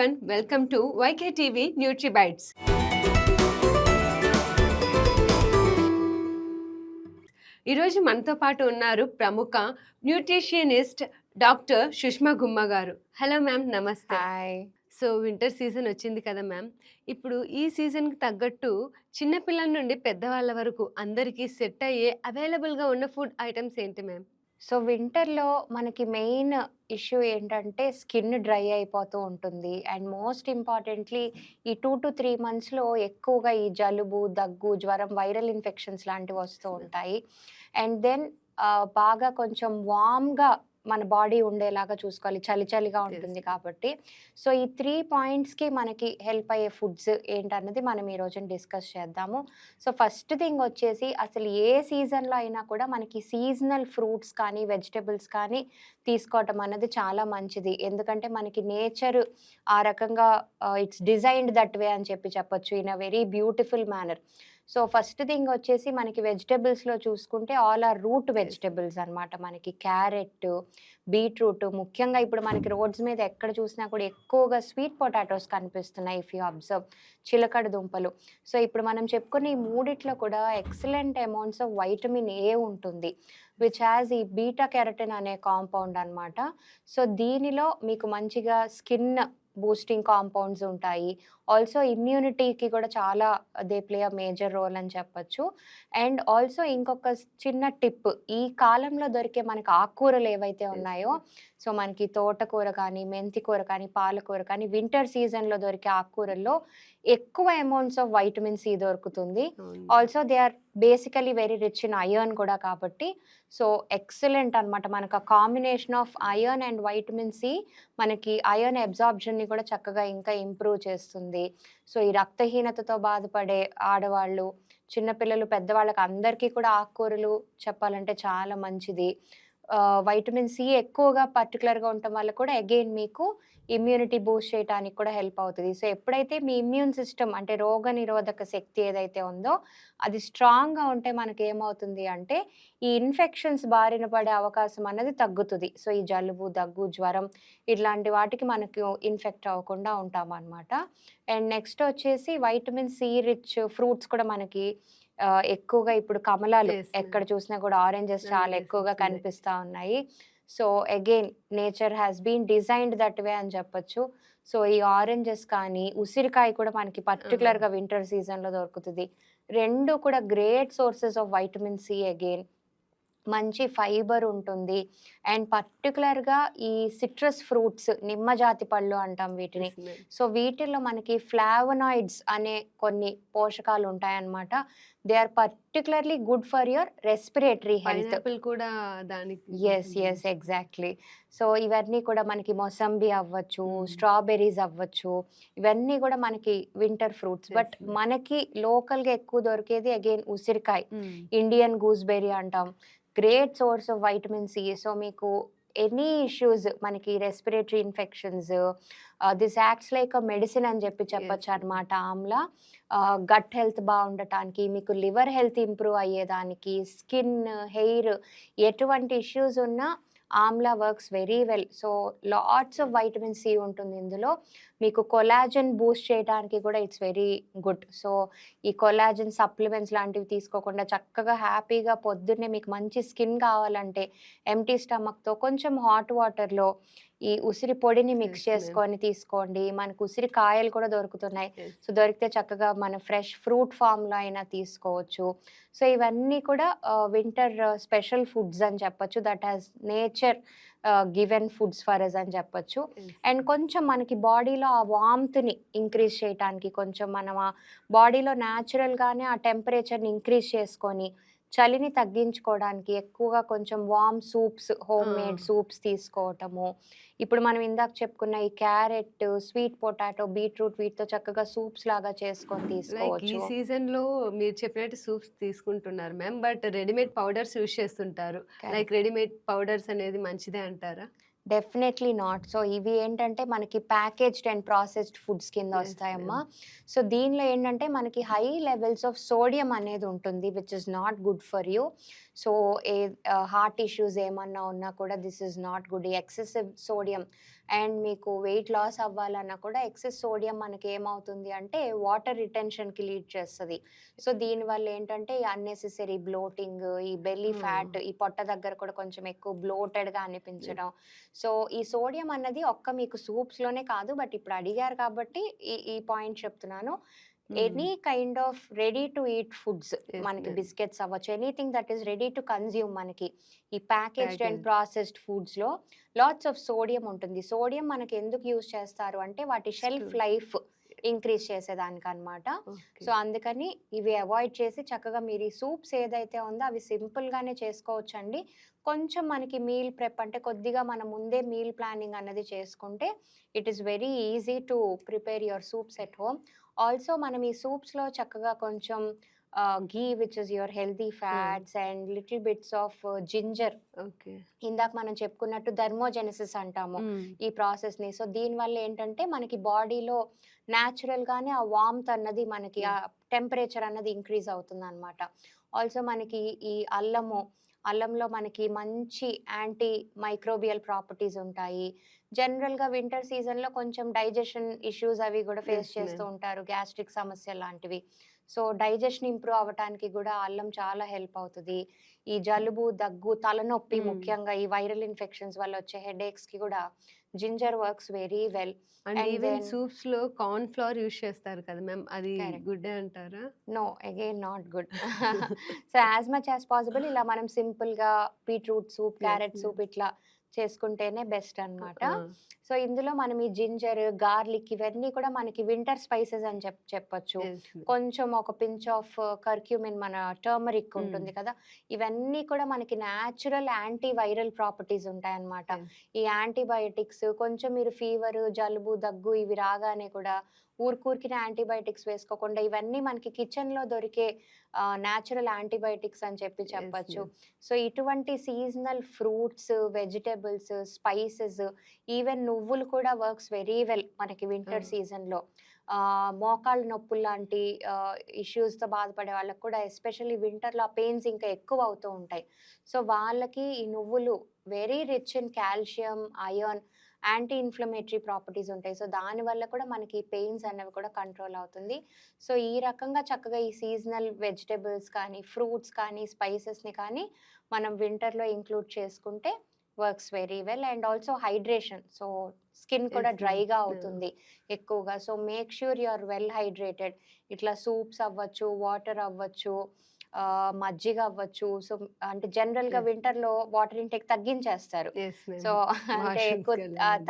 everyone, welcome to YKTV NutriBites. ఈరోజు మనతో పాటు ఉన్నారు ప్రముఖ న్యూట్రిషనిస్ట్ డాక్టర్ సుష్మా గుమ్మ గారు. హలో మ్యామ్, నమస్తే. హాయ్. సో వింటర్ సీజన్ వచ్చింది కదా మ్యామ్. ఇప్పుడు ఈ సీజన్‌కి తగ్గట్టు చిన్న పిల్లల నుండి పెద్దవాళ్ళ వరకు అందరికీ సెట్ అయ్యే అవైలబుల్‌గా ఉన్న ఫుడ్ ఐటెమ్స్ ఏంటి మ్యామ్? సో వింటర్‌లో మనకి మెయిన్ ఇష్యూ ఏంటంటే స్కిన్ డ్రై అయిపోతూ ఉంటుంది. అండ్ మోస్ట్ ఇంపార్టెంట్‌లీ ఈ 2-3 మంత్స్‌లో ఎక్కువగా ఈ జలుబు, దగ్గు, జ్వరం, వైరల్ ఇన్ఫెక్షన్స్ లాంటివి వస్తూ యెస్ మ్యామ్. ఉంటాయి. అండ్ దెన్ బాగా కొంచెం వార్మ్‌గా మన బాడీ ఉండేలాగా చూసుకోవాలి. చలి చలిగా యెస్ ఉంటుంది మ్యామ్. కాబట్టి. సో ఈ 3 పాయింట్స్‌కి మనకి హెల్ప్ అయ్యే ఫుడ్స్ ఏంటన్నది మనం ఈరోజు డిస్కస్ చేద్దాము. సో ఫస్ట్ థింగ్ వచ్చేసి అసలు ఏ సీజన్‌లో అయినా కూడా మనకి సీజనల్ ఫ్రూట్స్ కానీ, వెజిటబుల్స్ కానీ తీసుకోవటం అన్నది చాలా మంచిది. ఎందుకంటే మనకి నేచర్ ఆ రకంగా ఇట్స్ డిజైన్డ్ దట్ వే అని చెప్పొచ్చు. In a very beautiful manner. So first thing వచ్చేసి మనకి వెజిటబుల్స్‌లో చూసుకుంటే all are root yes ma'am. Vegetables అన్నమాట. మనకి క్యారెట్, బీట్రూట్, ముఖ్యంగా ఇప్పుడు మనకి రోడ్స్ మీద ఎక్కడ చూసినా కూడా ఎక్కువగా స్వీట్ పొటాటోస్ కనిపిస్తున్నాయి. ఇఫ్ యూ అబ్జర్వ్, చిలకడ దుంపలు. సో ఇప్పుడు మనం చెప్పుకున్న ఈ మూడిట్లో కూడా excellent amounts of vitamin A ఉంటుంది. విచ్ హ్యాస్ ఈ బీటా కెరటిన్ అనే కాంపౌండ్ అన్నమాట. సో దీనిలో మీకు మంచిగా స్కిన్ బూస్టింగ్ కాంపౌండ్స్ ఉంటాయి. ఆల్సో ఇమ్యూనిటీకి కూడా చాలా they play a major role అని చెప్పొచ్చు. అండ్ ఆల్సో ఇంకొక చిన్న టిప్, ఈ కాలంలో దొరికే మనకు ఆకుకూరలు ఏవైతే యెస్ ఉన్నాయో, మ్యామ్. సో మనకి తోటకూర కానీ, మెంతి కూర కానీ, పాలకూర కానీ, వింటర్ సీజన్‌లో దొరికే ఆకుకూరల్లో ఎక్కువ అమౌంట్స్ ఆఫ్ వైటమిన్ సి దొరుకుతుంది. అవును ma'am. Also they are basically very rich in iron కూడా కాబట్టి, సో ఎక్సలెంట్ అన్నమాట. మనకు ఆ combination of iron and vitamin C మనకి ఐరన్ అబ్జార్ప్షన్‌ని కూడా చక్కగా ఇంకా ఇంప్రూవ్ చేస్తుంది. సో ఈ రక్తహీనతతో బాధపడే ఆడవాళ్ళు, చిన్న పిల్లలు, పెద్దవాళ్ళకి అందరికీ కూడా ఆకుకూరలు చెప్పాలంటే చాలా మంచిది. వైటమిన్ సి ఎక్కువగా పర్టిక్యులర్‌గా ఉండటం వల్ల కూడా అగైన్ మీకు ఇమ్యూనిటీ బూస్ట్ చేయటానికి కూడా హెల్ప్ అవుతది. సో ఎప్పుడైతే మీ ఇమ్యూన్ సిస్టమ్ అంటే రోగనిరోధక శక్తి ఏదైతే ఉందో అది స్ట్రాంగ్‌గా ఉంటే మనకేమవుతుంది అంటే ఈ ఇన్ఫెక్షన్స్ బారిన పడే అవకాశం అన్నది తగ్గుతది. సో ఈ జలుబు, దగ్గు, జ్వరం ఇట్లాంటి వాటికి మనకు ఇన్ఫెక్ట్ అవ్వకుండా ఉంటామనమాట. అండ్ నెక్స్ట్ వచ్చేసి వైటమిన్ సి రిచ్ ఫ్రూట్స్ కూడా మనకి ఎక్కువగా ఇప్పుడు కమలాలు యెస్ ఎక్కడ మ్యామ్. చూసినా కూడా ఆరెంజెస్ చాలా అవైలబుల్ ఎక్కువగా ఫుడ్స్ ఉన్నాయి. కనిపిస్తా ఉన్నాయి. So again nature has been designed that way అని చెప్పొచ్చు. సో ఈ ఆరెంజెస్ కానీ, ఉసిరికాయ కూడా మనకి ఆ! పర్టిక్యులర్‌గా వింటర్ సీజన్‌లో దొరుకుతది. 2 కూడా great sources of vitamin see again. మంచి ఫైబర్ ఉంటుంది. అండ్ పర్టిక్యులర్‌గా ఈ సిట్రస్ ఫ్రూట్స్, నిమ్మ జాతి పళ్ళు అంటాం వీటిని. Yes ma'am. సో వీటిల్లో మనకి ఫ్లావనాయిడ్స్ అనే కొన్ని పోషకాలు ఉంటాయన్నమాట. They are particularly good for your respiratory health. Pineapple కూడా దానికి యెస్. సంబంధించి. ఎగ్జాక్ట్‌లీ. సో ఇవన్నీ కూడా మనకి మొసంబి అవ్వచ్చు, హ్మ్. స్ట్రాబెర్రీస్ అవ్వచ్చు. ఇవన్నీ కూడా మనకి winter fruits. Yes but ma'am. మనకి లోకల్‌గా ఎక్కువ దొరికేది అగైన్ ఉసిరికాయ. హ్మ్. ఇండియన్ గూస్‌బెర్రీ అంటాం. Great source of vitamin C. So మీకు ఎనీ ఇష్యూస్ మనకి respiratory infections, this acts like a medicine అని యెస్ మ్యామ్. చెప్పొచ్చనమాట ఆమ్లా. గట్ హెల్త్ బావుండటానికి, మీకు లివర్ హెల్త్ ఇంప్రూవ్ అయ్యేదానికి, స్కిన్, హెయిర్ ఎటువంటి ఇష్యూస్ ఉన్నా amla works very well. So lots of vitamin C ఉంటుంది ఇందులో. మీకు కొలాజన్ బూస్ట్ చేయడానికి కూడా ఇట్స్ వెరీ గుడ్. సో ఈ కొలాజన్ సప్లిమెంట్స్ లాంటివి తీసుకోకుండా చక్కగా హ్యాపీగా పొద్దున్నే మీకు మంచి స్కిన్ కావాలంటే ఎంప్టీ స్టమక్‌తో కొంచెం హాట్ వాటర్‌లో ఈ ఉసిరి పొడిని మిక్స్ యెస్ మ్యామ్. చేసుకొని తీసుకోండి. మనకు ఉసిరి కాయలు కూడా దొరుకుతున్నాయి. యెస్. సో దొరికితే చక్కగా మన ఫ్రెష్ ఫ్రూట్ ఫార్మ్‌లో అయినా తీసుకోవచ్చు. సో ఇవన్నీ కూడా వింటర్ స్పెషల్ ఫుడ్స్ అని చెప్పొచ్చు. That has nature given foods for us అని చెప్పొచ్చు. Yes and ma'am. కొంచెం మనకి బాడీలో ఆ వార్మ్‌త్‌ని ఇంక్రీజ్ చేయటానికి కొంచెం మనం ఆ బాడీలో న్యాచురల్‌గానే ఆ టెంపరేచర్‌ని ఇంక్రీజ్ చేసుకొని, చలిని తగ్గించుకోవడానికి ఎక్కువగా కొంచెం warm soups, ah! Homemade soups తీసుకోవటము. ఇప్పుడు మనం ఇందాక చెప్పుకున్న ఈ క్యారెట్, స్వీట్ పొటాటో, బీట్రూట్ వీటితో చక్కగా సూప్స్ లాగా చేసుకొని లైక్ ఈ తీసుకోవచ్చు. సీజన్‌లో మీరు చెప్పినట్టు సూప్స్ తీసుకుంటున్నారు ma'am. But readymade powders use చేస్తుంటారు. Like correct. రెడీమేడ్ పౌడర్స్ అనేది మంచిదే అంటారా? Definitely not. సో, ఇవి ఏంటంటే మనకి ప్యాకేజ్డ్ అండ్ ప్రాసెస్డ్ ఫుడ్స్ కింద యెస్ వస్తాయమ్మా. మ్యామ్. సో, దీనిలో ఏంటంటే మనకి హై లెవెల్స్ ఆఫ్ సోడియం అనేది ఉంటుంది. Which is not good for you. So, heart issues ఏమన్నా ఉన్నా కూడా దిస్ ఈస్ నాట్ గుడ్. ఈ ఎక్సెసివ్ సోడియం అండ్ మీకు వెయిట్ లాస్ అవ్వాలన్నా కూడా ఎక్సెస్ సోడియం మనకి ఏమవుతుంది అంటే వాటర్ రిటెన్షన్‌కి లీడ్ చేస్తది. సో, దీనివల్ల ఏంటంటే ఈ అన్నెసెసరీ బ్లోటింగ్, ఈ బెల్లీ ఫ్యాట్, ఈ పొట్ట దగ్గర కూడా కొంచెం ఎక్కువ బ్లోటెడ్‌గా అనిపించడం. సో, ఈ సోడియం అన్నది ఒక్క మీకు సూప్స్‌లోనే కాదు. బట్ ఇప్పుడు అడిగారు కాబట్టి ఈ ఈ పాయింట్ చెప్తున్నాను. Any kind of ready to eat foods మనకి మ్యామ్. బిస్కెట్స్ అవ్వచ్చు. Anything that is ready to consume మనకి ఈ ప్యాకేజ్డ్ అండ్ ప్యాకేజ్. ప్రాసెస్డ్ ఫుడ్స్‌లో లాట్స్ ఆఫ్ సోడియం ఉంటుంది. సోడియం మనకి ఎందుకు యూజ్ చేస్తారు అంటే వాటి షెల్ఫ్ స్టోర్. లైఫ్ ఇంక్రీజ్ చేసేదానికనమాట. ఓకే. సో, అందుకని ఇవి అవాయిడ్ చేసి చక్కగా మీరు ఈ సూప్స్ ఏదైతే ఉందో అవి సింపుల్‌గానే చేసుకోవచ్చండి. కొంచెం మనకి మీల్ ప్రెప్ అంటే కొద్దిగా మనం ముందే మీల్ ప్లానింగ్ అన్నది చేసుకుంటే it is very easy to prepare your soups at home. Also మనం ఈ సూప్స్‌లో చక్కగా కొంచెం ghee which is your healthy fats and little bits of ginger, okay. ఇందాక మనం చెప్పుకున్నట్టు థర్మోజెనెసిస్ అంటాము ఈ ప్రాసెస్‌ని. సో, దీనివల్ల ఏంటంటే మనకి బాడీలో న్యాచురల్‌గానే ఆ వార్మ్త్ అన్నది మనకి ఆ టెంపరేచర్ అన్నది ఇంక్రీజ్ అవుతుందనమాట. ఆల్సో మనకి ఈ అల్లంలో మనకి మంచి యాంటీ మైక్రోబియల్ ప్రాపర్టీస్ ఉంటాయి. జనరల్‌గా వింటర్ సీజన్‌లో కొంచెం డైజెషన్ ఇష్యూస్ అవి కూడా ఫేస్ యెస్ చేస్తూ మ్యామ్. ఉంటారు. గ్యాస్ట్రిక్ సమస్యలు లాంటివి. సో, డైజెషన్ ఇంప్రూవ్ అవ్వటానికి గూడా అల్లం చాలా హెల్ప్ అవుతది. ఈ జలుబు, దగ్గు, తలనొప్పి ముఖ్యంగా ఈ వైరల్ ఇన్ఫెక్షన్స్ వల్ల వచ్చే హెడేక్స్‌కి గూడా ginger works very well. And and even then సూప్స్‌లో కార్న్ ఫ్లోర్ యూజ్ చేస్తారు కదా మ్యామ్. అది కరెక్ట్. గుడ్డే అంటారా? No, again not good. So, as much as possible ఇలా మనం సింపుల్‌గా beetroot soup, yes carrot ma'am. Soup ఇట్లా చేసుకుంటేనే బెస్ట్ అనమాట. ఆ! సో, ఇందులో మనం ఈ జింజర్, గార్లిక్ ఇవన్నీ కూడా మనకి వింటర్ స్పైసెస్ అని చెప్పొచ్చు. Yes ma'am. కొంచెం ఒక పించ్ ఆఫ్ కర్క్యూమిన్ మన టర్మరిక్ ఉంటుంది కదా! ఇవన్నీ కూడా మనకి న్యాచురల్ యాంటీ వైరల్ ప్రాపర్టీస్ ఉంటాయన్నమాట. యెస్. ఈ యాంటీబయోటిక్స్ కొంచెం మీరు ఫీవరు, జలుబు, దగ్గు ఇవి రాగానే కూడా ఊరికూరికినే యాంటీబయోటిక్స్ వేసుకోకుండా ఇవన్నీ మనకి కిచెన్‌లో దొరికే న్యాచురల్ యాంటీబయోటిక్స్ అని యెస్ చెప్పొచ్చు. మ్యామ్. సో, ఇటువంటి seasonal fruits, vegetables, spices, even నువ్వులు కూడా వర్క్స్ వెరీ వెల్ మనకి ఆ! వింటర్ సీజన్‌లో. మోకాళ్ళ నొప్పులు లాంటి ఇష్యూస్‌తో బాధపడే వాళ్ళకి కూడా ఎస్పెషల్లీ వింటర్‌లో ఆ పెయిన్స్ ఇంకా ఎక్కువ అవుతూ ఉంటాయి. సో, వాళ్ళకి ఈ నువ్వులు very rich in calcium, iron, anti inflammatory properties ఉంటాయి. సో, దానివల్ల కూడా మనకి పెయిన్స్ అనేవి కూడా కంట్రోల్ అవుతుంది. సో, ఈ రకంగా చక్కగా ఈ సీజనల్ వెజిటబుల్స్ కానీ, ఫ్రూట్స్ కానీ, స్పైసెస్‌ని కానీ మనం వింటర్‌లో ఇంక్లూడ్ చేసుకుంటే works very well. And also hydration. So, skin కూడా యెస్ మ్యామ్. డ్రైగా ఆ! అవుతుంది ఎక్కువగా. So, make sure you are well hydrated. ఇట్లా సూప్స్ అవ్వచ్చు, వాటర్ అవ్వచ్చు, మజ్జిగ అవ్వచ్చు. సో, అంటే జనరల్‌గా యెస్. వింటర్‌లో వాటర్ ఇంటేక్ తగ్గించేస్తారు. Yes so, ma'am. అంటే ఎక్కువ వాష్‌రూమ్స్‌కెళ్ళాలని.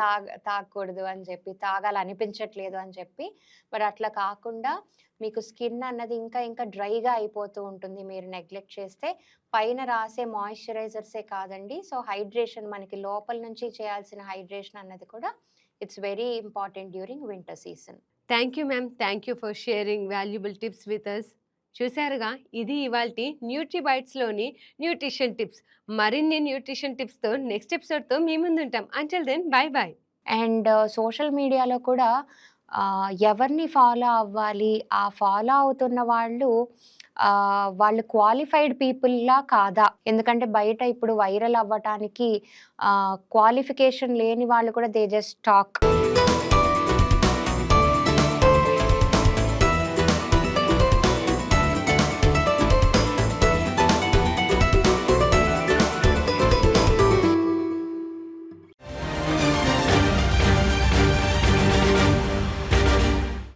తాగకూడదు అని చెప్పి, తాగాలనిపించట్లేదు అని చెప్పి. బట్ అట్లా కాకుండా మీకు స్కిన్ అన్నది ఇంకా ఇంకా డ్రైగా అయిపోతూ ఉంటుంది మీరు నెగ్లెక్ట్ చేస్తే. పైన రాసే మాయిశ్చరైజర్సే కాదండి. సో, హైడ్రేషన్ మనకి లోపల నుంచి చేయాల్సిన హైడ్రేషన్ అన్నది కూడా it's very important during winter season. Thank you ma'am. Thank you for sharing valuable tips with us. చూసారుగా, ఇది ఇవాల్టి న్యూట్రిబైట్స్‌లోని న్యూట్రిషన్ టిప్స్. మరిన్ని న్యూట్రిషన్ టిప్స్‌తో నెక్స్ట్ ఎపిసోడ్‌తో మీ ముందుంటాం. Until then bye bye. And social మీడియాలో కూడా ఎవరిని ఫాలో అవ్వాలి, ఆ ఫాలో అవుతున్న వాళ్ళు క్వాలిఫైడ్ పీపుల్‌లా కాదా? ఎందుకంటే బయట ఇప్పుడు వైరల్ అవ్వటానికి క్వాలిఫికేషన్ లేని వాళ్ళు కూడా దే జస్ట్ టాక్.